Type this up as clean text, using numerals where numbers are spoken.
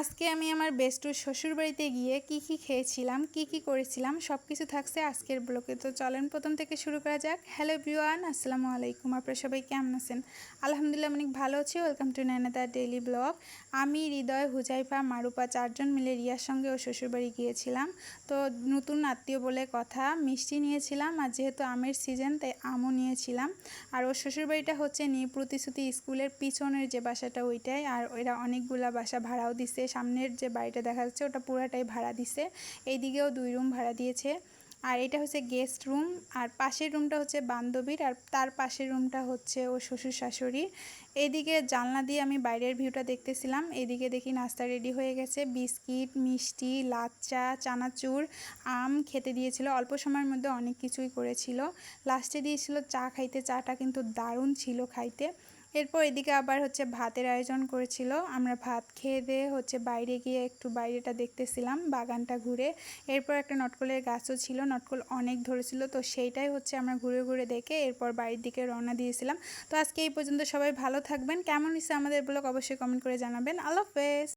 আজকে আমি আমার বেস্টুর শ্বশুরবাড়িতে গিয়ে কি খেয়েছিলাম, কি করেছিলাম সব কিছু থাকছে আজকের ব্লগে। তো চলেন প্রথম থেকে শুরু করা যাক। হ্যালো এভরিওয়ান, আসসালামু আলাইকুম। আপনারা সবাই কেমন আছেন? আলহামদুলিল্লাহ অনেক ভালো আছি। Welcome to Nayanada daily blog. আমি, হৃদয়, হুজাইফা, মারুপা চারজন মিলে রিয়ার সঙ্গে ও শ্বশুরবাড়ি গিয়েছিলাম। তো নতুন আত্মীয় বলে কথা, মিষ্টি নিয়েছিলাম, আর যেহেতু আমের সিজন তাই আমও নিয়েছিলাম। আর ওর শ্বশুরবাড়িটা হচ্ছে নিউ প্রতিশ্রুতি স্কুলের পিছনের যে বাসাটা ওইটাই, আর ওরা অনেকগুলা বাসা ভাড়াও দিছে। সামনের যে বাড়িটা দেখা যাচ্ছে ওটা পুরাটাই ভাড়া দিছে, এইদিকেও 2 রুম ভাড়া দিয়েছে। আর এটা হচ্ছে গেস্ট রুম, আর পাশের রুমটা হচ্ছে বান্ধবীর, আর তার পাশের রুমটা হচ্ছে ওর শ্বশুর শাশুড়ির। এইদিকে জানলা দিয়ে আমি বাইরের ভিউটা দেখতেছিলাম। এইদিকে দেখি নাস্তা রেডি হয়ে গেছে, বিস্কিট, মিষ্টি, লাচ্চা, চানাচুর, আম খেতে দিয়েছিল। অল্প সময়ের মধ্যে অনেক কিছুই করেছিল। লাস্টে দিয়েছিল চা খাইতে, চাটা কিন্তু দারুণ ছিল খাইতে। এরপর এদিকে আবার হচ্ছে ভাতের আয়োজন করেছিল। আমরা ভাত খেয়ে দিয়ে হচ্ছে বাইরে গিয়ে একটু বাইরেটা দেখতেছিলাম, বাগানটা ঘুরে। এরপর একটা নটকলের গাছও ছিল, নটকল অনেক ধরেছিল, তো সেইটাই হচ্ছে আমরা ঘুরে ঘুরে দেখে এরপর বাড়ির দিকে রওনা দিয়েছিলাম। তো আজকে এই পর্যন্ত, সবাই ভালো থাকবেন। কেমন হয়েছে আমাদের ব্লগ অবশ্যই কমেন্ট করে জানাবেন। আল্লাহ হাফেজ।